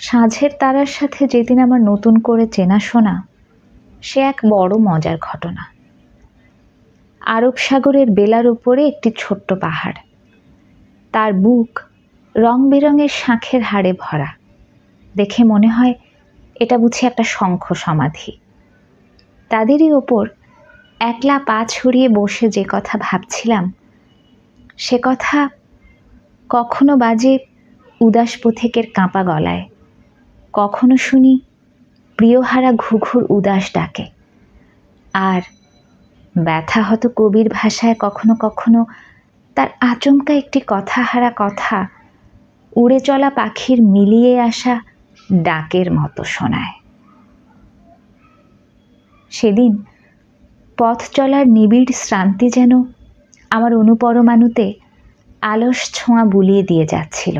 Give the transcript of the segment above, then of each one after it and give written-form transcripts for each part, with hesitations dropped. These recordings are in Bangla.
সাঁঝের তারার সাথে যেদিন আমার নতুন করে চেনাশোনা, সে এক বড় মজার ঘটনা। আরব সাগরের বেলার উপরে একটি ছোট্ট পাহাড়, তার বুক রং বেরঙের শাঁখের হাড়ে ভরা। দেখে মনে হয় এটা বুঝি একটা শঙ্খ সমাধি। তাদেরই ওপর একলা পা ছড়িয়ে বসে যে কথা ভাবছিলাম, সে কথা কখনো বাজে উদাস পথিকের কাঁপা গলায়, কখনো শুনি প্রিয়হারা ঘুঘুর উদাস ডাকে, আর ব্যথাহত কবির ভাষায় কখনো কখনো তার আচমকা একটি কথাহারা কথা উড়ে চলা পাখির মিলিয়ে আসা ডাকের মতো শোনায়। সেদিন পথ চলার নিবিড় শ্রান্তি যেন আমার অনুপরমাণুতে আলস ছোঁয়া বুলিয়ে দিয়ে যাচ্ছিল।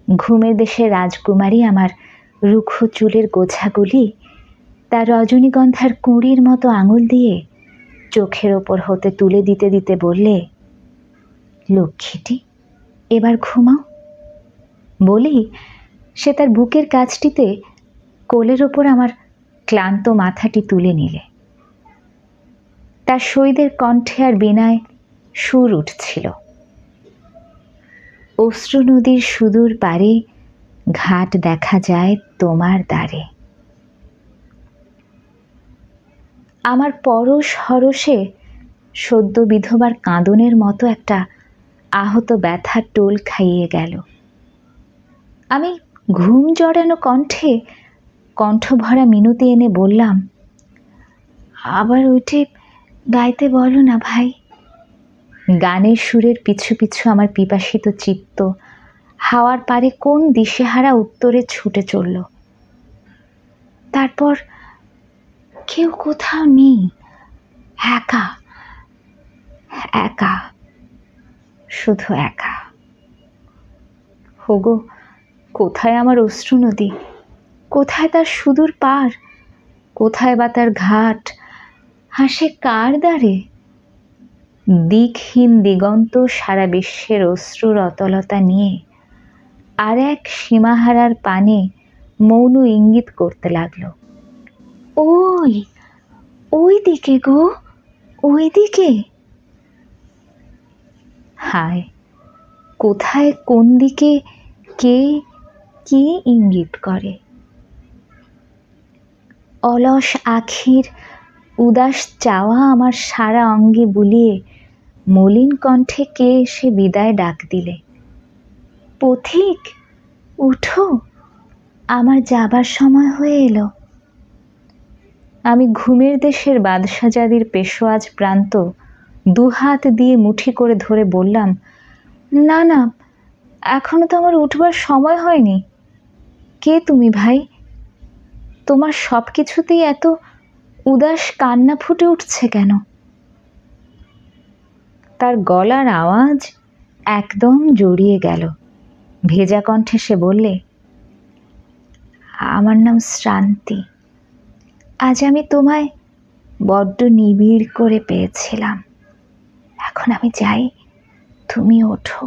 ঘুমের দেশে রাজকুমারী আমার রুক্ষ চুলের গোছাগুলি তার রজনীগন্ধার কুঁড়ির মতো আঙুল দিয়ে চোখের ওপর হতে তুলে দিতে দিতে বললে, লক্ষ্মীটি এবার ঘুমাও। বলি সে তার বুকের কাছটিতে কোলের ওপর আমার ক্লান্ত মাথাটি তুলে নিলে। তার সইদের কণ্ঠে আর বীণায় সুর উঠছিল। অশ্রু নদীর সুদূর পারে ঘাট দেখা যায় তোমার দ্বারে। আমার পরশ হরষে সদ্য বিধবার কাঁদনের মতো একটা আহত ব্যথার টোল খাইয়ে গেল। আমি ঘুম জড়ানো কণ্ঠে কণ্ঠভরা মিনতি এনে বললাম, আবার উঠে গাইতে বলো না ভাই। গানের সুরের পিছু পিছু আমার পিপাসিত চিত্ত হাওয়ার পারে কোন দিশেহারা উত্তরে ছুটে চলল। তারপর কেউ কোথাও নেই, একা একা, শুধু একা। হোগো, কোথায় আমার অশ্রু নদী? কোথায় তার সুদূর পার? কোথায় বা তার ঘাট? হাসে কার দ্বারে? দিকহীন দিগন্ত সারা বিশ্বের অশ্রুর অতলতা নিয়ে আর এক সীমাহারার পানে মৌন ইঙ্গিত করতে লাগলো, ওই ওই দিকে গো, ওই দিকে। হায়, কোথায় কোন দিকে কে কি ইঙ্গিত করে? অলস আখির উদাস চাওয়া আমার সারা অঙ্গে বুলিয়ে মলিন কণ্ঠে কে এসে বিদায় ডাক দিলে, পথিক উঠো, আমার যাবার সময় হয়ে এলো। আমি ঘুমের দেশের বাদশাজাদির পেশোয়াজ প্রান্ত দুহাত দিয়ে মুঠি করে ধরে বললাম, না না, এখনো তো আমার উঠবার সময় হয়নি। কে তুমি ভাই? তোমার সব কিছুতেই এত উদাস কান্না ফুটে উঠছে কেন? তার গলার আওয়াজ একদম জড়িয়ে গেল। ভেজা কণ্ঠে সে বললে, আমার নাম শ্রান্তি। আজ আমি তোমায় বড্ড নিবিড় করে পেয়েছিলাম। এখন আমি যাই, তুমি ওঠো।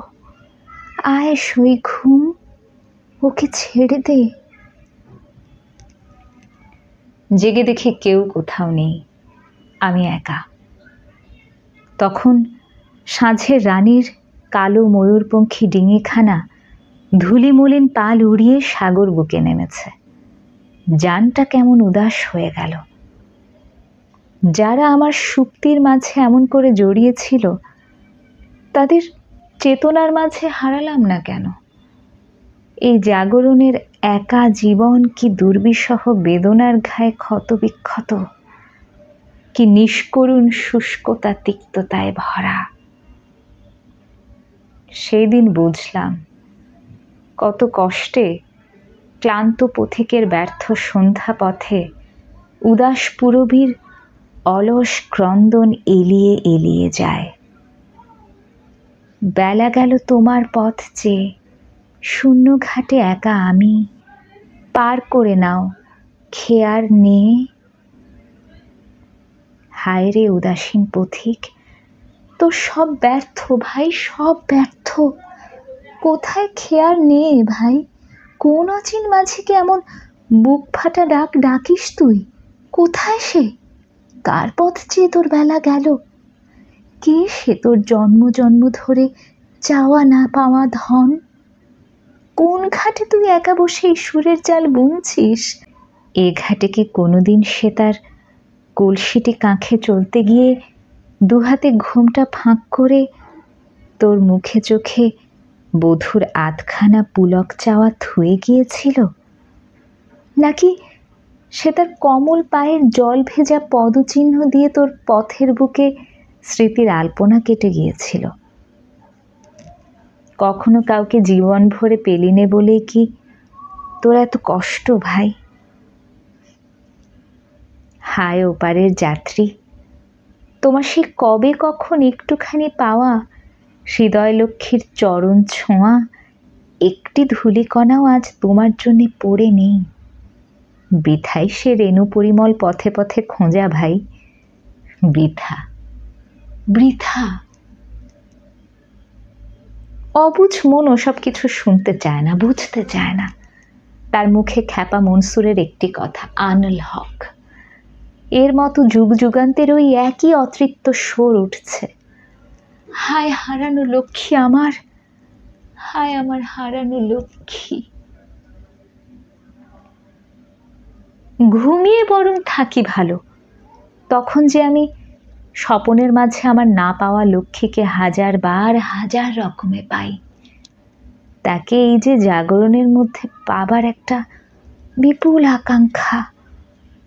আয় শুই ঘুম, ওকে ছেড়ে দে। জেগে দেখি কেউ কোথাও নেই, আমি একা। তখন সাঁঝের রানীর কালো ময়ূরপঙ্খী ডিঙিখানা ধুলিমলিন পাল উড়িয়ে সাগর বুকে নেমেছে। জানটা কেমন উদাস হয়ে গেল। যারা আমার সুপ্তির মাঝে এমন করে জড়িয়েছিল, তাদের চেতনার মাঝে হারালাম না কেন? এই জাগরণের একা জীবন কি দুর্বিষহ বেদনার ঘায়ে ক্ষত বিক্ষত, কি নিষ্করুণ শুষ্কতা তিক্ততায় ভরা। সেই দিন বুঝলাম কত কষ্টে ক্লান্ত পথিকের ব্যর্থ সন্ধ্যা পথে উদাস পুরবীর অলস ক্রন্দন এলিয়ে এলিয়ে যায়। বেলা গেল তোমার পথ চেয়ে, শূন্য ঘাটে একা আমি, পার করে নাও খেয়ার নিয়ে। হায় রে উদাসীন পথিক, তো সব ব্যর্থ ভাই, সব ব্যর্থ। কোথায় খেয়ার নেই ভাই, কোন অচিন মাঝিকে এমন বুক ফাটা ডাক ডাকিস তুই? কোথায় সে? কার পথ চেয়ে তোর বেলা গেল? কে সে তোর জন্ম জন্ম ধরে চাওয়া না পাওয়া ধন? কোন ঘাটে তুই একা বসে সুরের জাল বুনছিস? এ ঘাটে কি কোনোদিন সে তার কলসিটি কাঁখে চলতে গিয়ে দুহাতে ঘুমটা ফাঁক করে তোর মুখে চোখে বধূর আধখানা পুলক চাওয়া থুয়ে গিয়েছিল? নাকি সে তার কমল পায়ের জল ভেজা পদচিহ্ন দিয়ে তোর পথের বুকে স্মৃতির আলপনা কেটে গিয়েছিল? কখনো কাউকে জীবন ভরে পেলিনে বলে কি তোর এত কষ্ট ভাই? হায় ওপারের যাত্রী, তোমার সে কবে কখন একটুখানি পাওয়া হৃদয় লক্ষ্মীর চরণ ছোঁয়া একটি ধূলিকণাও আজ তোমার জন্যে পড়ে নেই। বৃথাই সে রেণু পরিমল পথে পথে খোঁজা ভাই, বৃথা বৃথা। অবুঝ মন ওসব কিছু শুনতে চায় না, বুঝতে চায় না। তার মুখে খ্যাপা মনসুরের একটি কথা, আনুল হক। এর মতো যুগ যুগান্তের ওই একই অতৃপ্ত সুর উঠছে, হায় হারানো লক্ষ্মী আমার, হায় আমার হারানো লক্ষ্মী। ঘুমিয়ে বরং থাকি ভালো, তখন যে আমি স্বপনের মাঝে আমার না পাওয়া লক্ষ্মীকে হাজার বার হাজার রকমে পাই। তাকে এই যে জাগরণের মধ্যে পাবার একটা বিপুল আকাঙ্ক্ষা,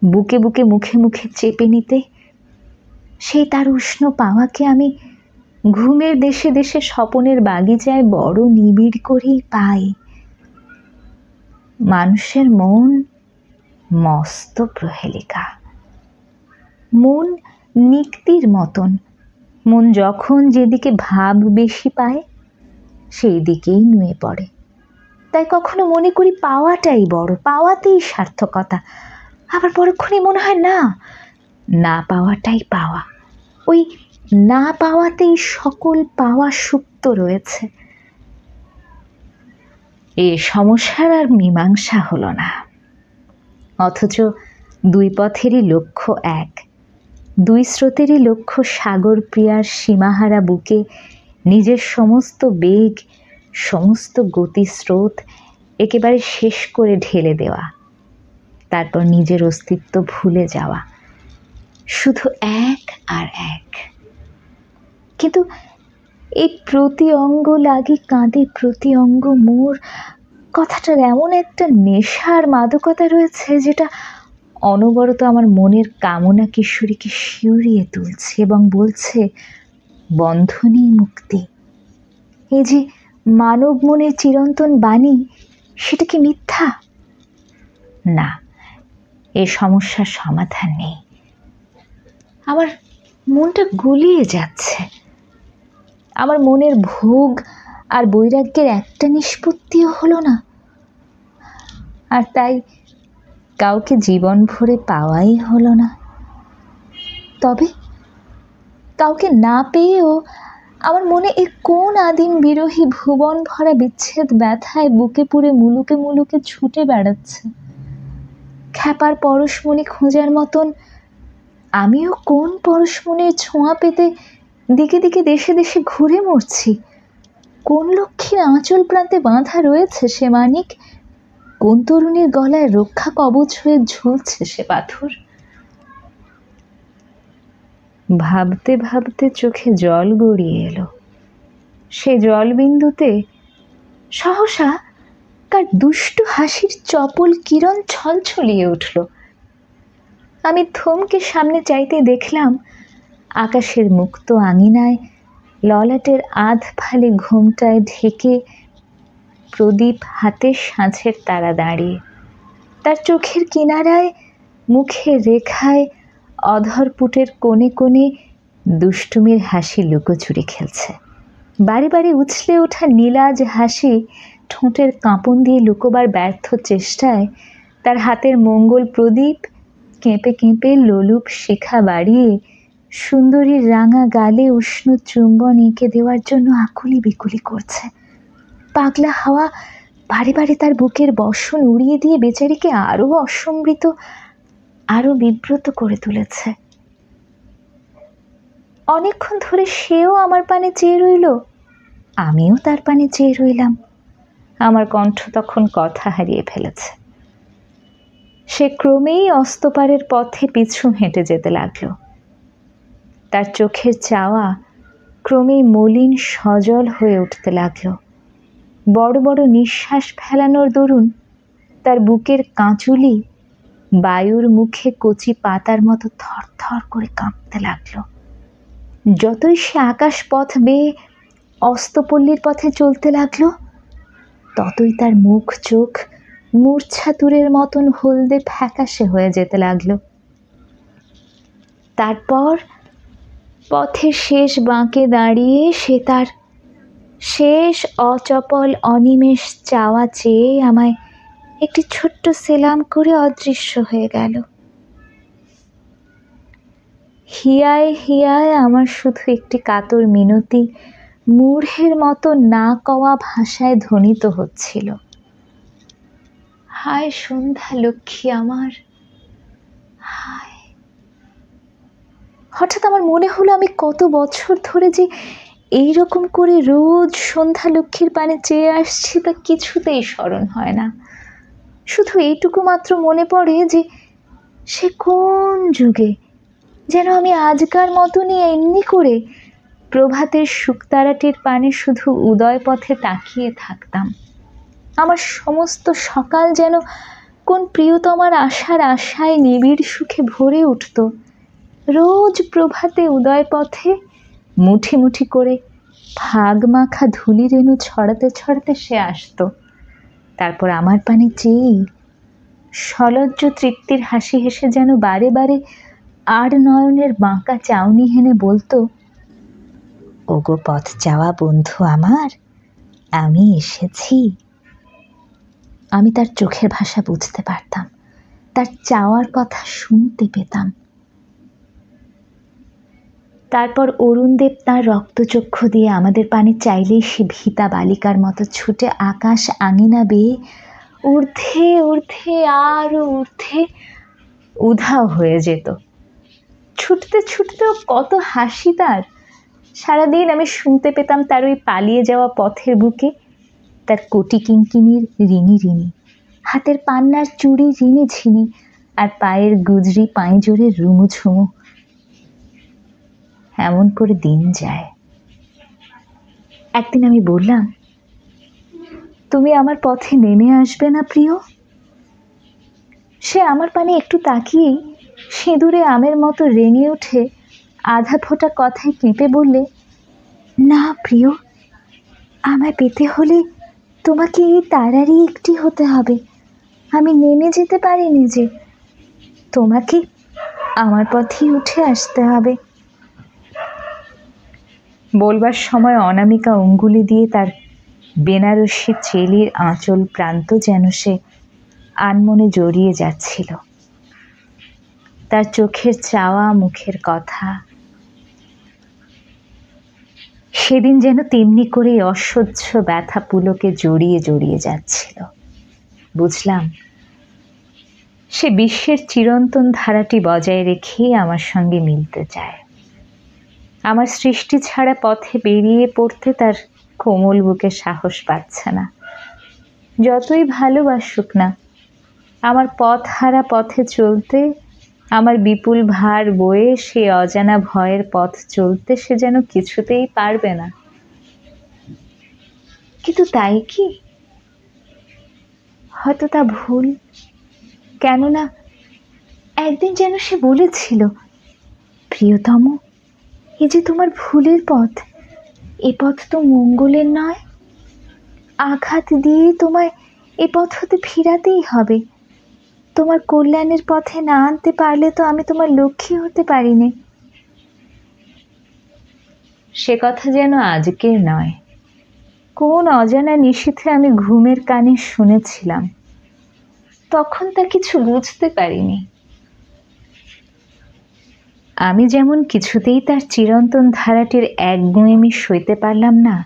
বুকে বুকে মুখে মুখে চেপে নিতে, সেই তার উষ্ণ পাওয়াকে আমি ঘুমের দেশে দেশে স্বপনের বাগিচায় বড় নিবিড় করেই পাই। মানুষের মন মস্ত প্রহেলিকা, মন নিক্তির মতন। মন যখন যেদিকে ভাব বেশি পায় সেই দিকেই নুয়ে পড়ে। তাই কখনো মনে করি পাওয়াটাই বড়, পাওয়াতেই সার্থকতা। আবার পরক্ষণে মনে হয় না, না পাওয়াটাই পাওয়া। ওই না পাওয়াতেই সকল পাওয়া সুপ্ত রয়েছে। এ সমস্যার আর মীমাংসা হলো না, অথচ দুই পথেরই লক্ষ্য এক, দুই স্রোতেরই লক্ষ্য সাগর প্রিয়ার সীমাহারা বুকে নিজের সমস্ত বেগ, সমস্ত গতিস্রোত একেবারে শেষ করে ঢেলে দেওয়া, তারপর নিজের অস্তিত্ব ভুলে যাওয়া, শুধু এক আর এক। কিন্তু এই প্রতি অঙ্গ লাগি কাঁদে প্রতি অঙ্গ মোর কথাটার এমন একটা নেশার মাদকতা রয়েছে যেটা অনবরত আমার মনের কামনা কিশোরীকে শিউরিয়ে তুলছে এবং বলছে, বন্ধনই মুক্তি। এই যে মানব মনের চিরন্তন বাণী, সেটা কি মিথ্যা? না, এ সমস্যার সমাধান নেই। আমার মনটা গুলিয়ে যাচ্ছে। আমার মনের ভোগ আর বৈরাগ্যের একটা নিষ্পত্তিও হলো না। আর তাই কাউকে জীবন ভরে পাওয়াই হলো না। তবে কাউকে না পেয়েও আমার মনে এ কোন আদিম বিরহী ভুবন ভরা বিচ্ছেদ ব্যথায় বুকে পুরে মুলুকে মুলুকে ছুটে বেড়াচ্ছে। খ্যাপার পরশমণি খোঁজার মতন আমিও কোন পরশমণির ছোঁয়া পেতে দিকে দিকে দেশে দেশে ঘুরে মরছি। কোন লক্ষ্মীর আঁচল প্রান্তে বাঁধা রয়েছে সে মানিক, কোন তরুণীর গলায় রক্ষা কবচ হয়ে ঝুলছে সে পাথর। ভাবতে ভাবতে চোখে জল গড়িয়ে এলো। সে জলবিন্দুতে সহসা কার দুষ্টু হাসির চপল কিরণ ছলছলিয়ে উঠল। আমি থমকে সামনে চাইতে দেখলাম আকাশের মুক্ত আঙিনায় ললাটের আধ ফালি ঘুমটায় ঢেকে প্রদীপ হাতে সাঁঝের তারা দাঁড়িয়ে, তার চোখের কিনারায় মুখের রেখায় অধরপুটের কোণে কোণে দুষ্টুমির হাসি লুকোচুরি খেলছে। বারে বারে উছলে ওঠা নীলাজ হাসি ঠোঁটের কাঁপন দিয়ে লুকোবার ব্যর্থ চেষ্টায় তার হাতের মঙ্গল প্রদীপ কেঁপে কেঁপে লোলুপ শিখা বাড়িয়ে সুন্দরীর রাঙা গালে উষ্ণ চুম্বন এঁকে দেওয়ার জন্য আকুলি বিকুলি করছে। পাগলা হাওয়া বারে বারে তার বুকের বর্ষণ উড়িয়ে দিয়ে বেচারিকে আরো অসম্বৃত, আরো বিব্রত করে তুলেছে। অনেকক্ষণ ধরে সেও আমার পানে চেয়ে রইল, আমিও তার পানে চেয়ে রইলাম। আমার কণ্ঠ তখন কথা হারিয়ে ফেলেছে। সে ক্রমেই অস্তপারের পথে পিছু হেঁটে যেতে লাগলো। তার চোখের চাওয়া ক্রমেই মলিন সজল হয়ে উঠতে লাগলো। বড় বড় নিঃশ্বাস ফেলানোর দরুন তার বুকের কাঁচুলি বায়ুর মুখে কচি পাতার মতো থরথর করে কাঁপতে লাগলো। যতই সে আকাশ পথ বেয়ে অস্তপল্লীর পথে চলতে লাগলো, ততই তার মুখ চোখ মূর্ছাতুরের মতন হলদে ফ্যাকাশে হয়ে যেতে লাগলো। তারপর পথের শেষ বাঁকে দাঁড়িয়ে সে তার শেষ অচপল অনিমেষ চাওয়া চেয়ে আমায় একটি ছোট্ট সেলাম করে অদৃশ্য হয়ে গেল। হিয়ায় হিয়ায় আমার শুধু একটি কাতর মিনতি মূঢ়ের মতো না কওয়া ভাষায় ধ্বনিত হচ্ছিল, হায় সন্ধ্যা লক্ষ্মী আমার, হায়। হঠাৎ আমার মনে হলো আমি কত বছর ধরে যে এইরকম করে রোজ সন্ধ্যা লক্ষ্মীর পানে চেয়ে আসছি তা কিছুতেই স্মরণ হয় না। শুধু এইটুকু মাত্র মনে পড়ে যে সে কোন যুগে যেন আমি আজকার মতনই এমনি করে প্রভাতের শুকতারাটির পানে শুধু উদয় পথে তাকিয়ে থাকতাম। আমার সমস্ত সকাল যেন কোন প্রিয়তমার আশার আশায় নিবিড় সুখে ভরে উঠত। রোজ প্রভাতে উদয় পথে মুঠি মুঠি করে ফাগ মাখা ধুলি রেণু ছড়াতে ছড়াতে সে আসতো। তারপর আমার পানে চেয়েই সলজ্জ তৃপ্তির হাসি হেসে যেন বারে বারে আর নয়নের বাঁকা চাউনি হেনে বলতো, ওগো পথ যাওয়া বন্ধু আমার, আমি এসেছি। আমি তার চোখের ভাষা বুঝতে পারতাম, তার চাওয়ার কথা শুনতে পেতাম। তারপর অরুণদেব তার রক্তচক্ষু দিয়ে আমাদের পানে চাইলেই সে ভীতা বালিকার মতো ছুটে আকাশ আঙিনা বেয়ে ঊর্ধ্বে ঊর্ধ্বে আরো ঊর্ধ্বে উধাও হয়ে যেত। ছুটতে ছুটতেও কত হাসি তার। সারাদিন আমি শুনতে পেতাম তার ওই পালিয়ে যাওয়া পথের বুকে তার কোটি কিঙ্কিনির রিনি রিনি, হাতের পান্নার চুড়ি রিনি ঝিনি, আর পায়ের গুজরি পাঁজরের রুমু ঝুমু। এমন করে দিন যায়। একদিন আমি বললাম, তুমি আমার পথে নেমে আসবে না প্রিয়? সে আমার পানে একটু তাকিয়েই সিঁদুরে আমের মতো রেঙে উঠে আধা ফোঁটা কথায় কেঁপে বললে, না প্রিয়, আমায় পেতে হলে তোমাকে এই তারারই একটি হতে হবে। আমি নেমে যেতে পারিনি যে, তোমাকে আমার পথেই উঠে আসতে হবে। বলবার সময় অনামিকা অঙ্গুলি দিয়ে তার বেনারসি চেলির আঁচল প্রান্ত যেন সে আনমনে জড়িয়ে যাচ্ছিল। তার চোখের চাওয়া, মুখের কথা সেদিন যেন তেমনি করে অসহ্য ব্যথা পুলকে জড়িয়ে জড়িয়ে যাচ্ছিল। বুঝলাম সে বিশ্বের চিরন্তন ধারাটি বজায় রেখেই আমার সঙ্গে মিলতে চায়। আমার সৃষ্টি ছাড়া পথে বেরিয়ে পড়তে তার কোমল বুকে সাহস পাচ্ছে না। যতই ভালোবাসুক না, আমার পথ হারা পথে চলতে, আমার বিপুল ভার বয়ে সে অজানা ভয়ের পথ চলতে সে যেন কিছুতেই পারবে না। কিন্তু তাই কি? হয়তো তা ভুল। কেননা একদিন যেন সে বলেছিল, প্রিয়তম, এ যে তোমার ভুলের পথ, এ পথ তো মঙ্গলের নয়। আঘাত দিয়ে তোমায় এ পথ হতে ফিরাতেই হবে। তোমার কল্যাণের পথে না আনতে পারলে তো আমি তোমার লক্ষ্মী হতে পারিনি। সে কথা যেন আজকের নয়, কোন অজানা নিশীথে আমি ঘুমের কানে শুনেছিলাম। তখন তা কিছু বুঝতে পারিনি। আমি যেমন কিছুতেই তার চিরন্তন ধারাটির একগুঁয়েমি সইতে পারলাম না,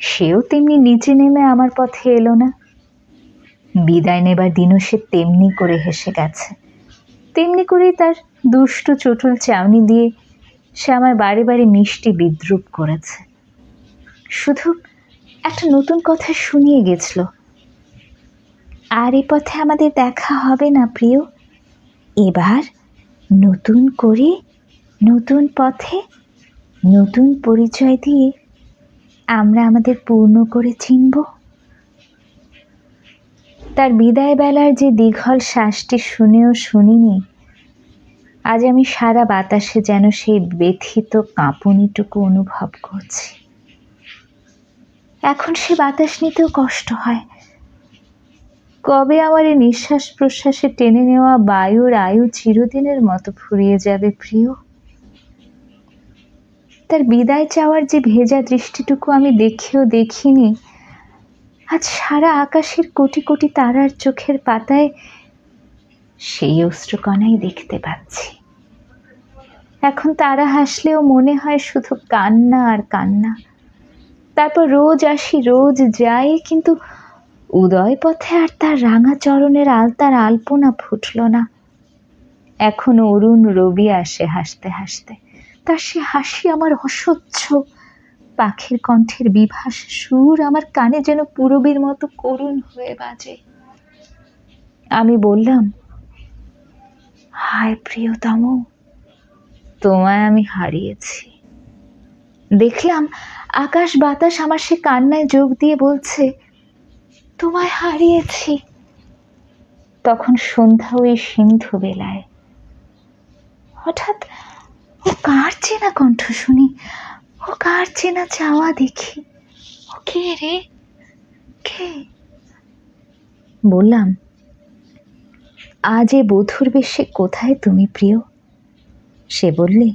সেও তেমনি নিচে নেমে আমার পথে এলো না। বিদায় নেবার দিনও সে তেমনি করে হেসে গেছে। তেমনি করেই তার দুষ্টু চটুল চাউনি দিয়ে সে আমায় বারে বারে মিষ্টি বিদ্রূপ করেছে। শুধু একটা নতুন কথা শুনিয়ে গেছিল, আর এ পথে আমাদের দেখা হবে না প্রিয়। এবার নতুন করে নতুন পথে নতুন পরিচয় দিয়ে আমরা আমাদের পূর্ণ করে চিনব। তার বিদায় বেলার যে দীঘল শ্বাসটি শুনেও শুনিনি, আজ আমি সারা বাতাসে যেন সেই ব্যথিত কাঁপুনিটুকু অনুভব করছি। এখন সে বাতাস নিতেও কষ্ট হয়। কবে আমার এই নিঃশ্বাস প্রশ্বাসে টেনে নেওয়া বায়ুর আয়ু চিরদিনের মতো ফুরিয়ে যাবে প্রিয়। তার বিদায় চাওয়ার যে ভেজা দৃষ্টিটুকু আমি দেখেও দেখিনি, আজ সারা আকাশের কোটি কোটি তারার চোখের পাতায় সেই অশ্রুকণাই দেখতে পাচ্ছি। এখন তারা হাসলেও মনে হয় শুধু কান্না আর কান্না। তারপর রোজ আসি রোজ যাই, কিন্তু উদয় পথে আর তার রাঙা চরণের আলতার আলপনা ফুটল না। এখন অরুণ রবি আসে হাসতে হাসতে, তার সে হাসি আমার অসহ্য। পাখির কণ্ঠের বিভাস সুর আমার কানে যেন পূরবীর মতো করুণ হয়ে বাজে। আমি বললাম, হায় প্রিয়তম, তোমায় আমি হারিয়েছি। দেখলাম আকাশ বাতাস আমার সে কান্নায় যোগ দিয়ে বলছে, তোমায় হারিয়েছি। তখন সন্ধ্যা ওই সিন্ধু বেলায় হঠাৎ ও কার চেনা কণ্ঠ শুনি, ও কার চেনা চাওয়া দেখি। ও কে রে, কে? বললাম, আজ এ বধুর বেশে কোথায় তুমি প্রিয়? সে বললে,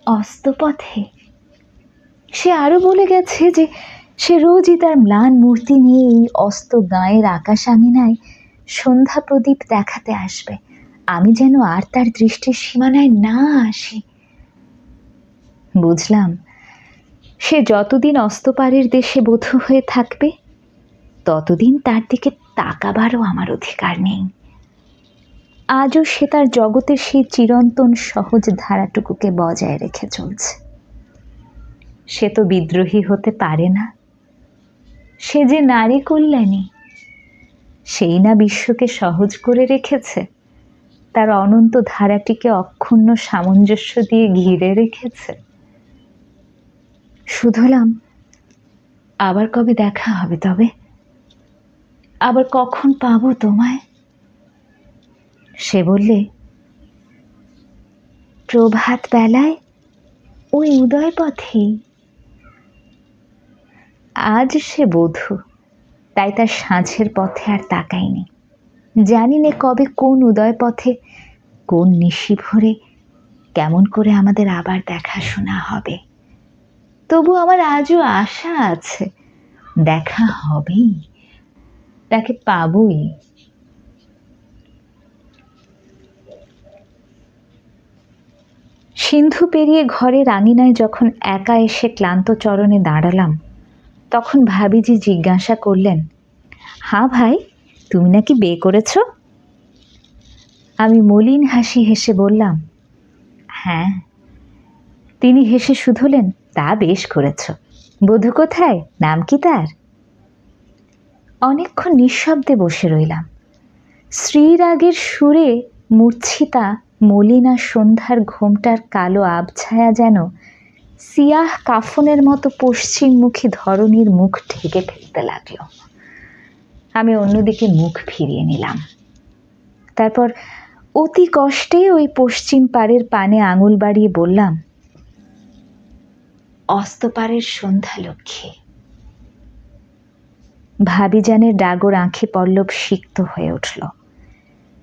অস্তপথে। সে আরো বলে গেছে যে সে রোজই তার ম্লান মূর্তি নিয়ে এই অস্ত গাঁয়ের আকাশ আঙিনায় সন্ধ্যা প্রদীপ দেখাতে আসবে, আমি যেন আর তার দৃষ্টির সীমানায় না আসি। বুঝলাম, সে যতদিন অস্তপারের দেশে বধূ হয়ে থাকবে ততদিন তার দিকে তাকাবারও আমার অধিকার নেই। আজও সে তার জগতের সেই চিরন্তন সহজ ধারাটুকুকে বজায় রেখে চলছে। সে তো বিদ্রোহী হতে পারে না। সে যে নারী কল্যাণী, সেই না বিশ্বকে সহজ করে রেখেছে, তার অনন্ত ধারাটিকে অক্ষুণ্ণ সামঞ্জস্য দিয়ে ঘিরে রেখেছে। শুধলাম, আবার কবে দেখা হবে তবে? আবার কখন পাবো তোমায়? সে বললে, প্রভাত বেলায় ওই উদয় পথেই। আজ সে বধূ, তাই তার সাঁঝের পথে আর তাকাইনি। জানি নে কবে কোন উদয় পথে, কোন নিশি ভরে, কেমন করে আমাদের আবার দেখাশোনা হবে। তবু আমার আজও আশা আছে, দেখা হবেই, তাকে পাবই। সিন্ধু পেরিয়ে ঘরের আঙিনায় যখন একা এসে ক্লান্ত চরণে দাঁড়ালাম, তখন ভাবিজি জিজ্ঞাসা করলেন, হ্যাঁ ভাই, তুমি নাকি বিয়ে করেছ? আমি মলিন হাসি হেসে বললাম, হ্যাঁ। তিনি হেসে শুধলেন, তা বেশ করেছ। বধূ কোথায়, নাম কি তার? অনেকক্ষণ নিঃশব্দে বসে রইলাম। শ্রীরাগের সুরে মূর্ছিতা মলিনা সন্ধ্যার ঘোমটার কালো আবছায়া যেন সিয়াহ কাফনের মতো পশ্চিমমুখী ধরনীর মুখ ঢেকে ফেলতে লাগলো। আমি অন্যদিকে মুখ ফিরিয়ে নিলাম। তারপর অতি কষ্টে ওই পশ্চিম পাড়ের পানে আঙুল বাড়িয়ে বললাম, অস্তপাড়ের সন্ধ্যা লক্ষ্মী। ভাবিজানের ডাগর আঁখি পল্লব সিক্ত হয়ে উঠল।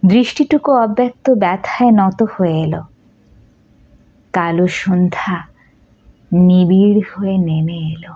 দৃষ্টিটুকু অব্যক্ত ব্যথায় নত হয়ে এলো। কালো সন্ধ্যা নিবিড় হয়ে নেমে এলো।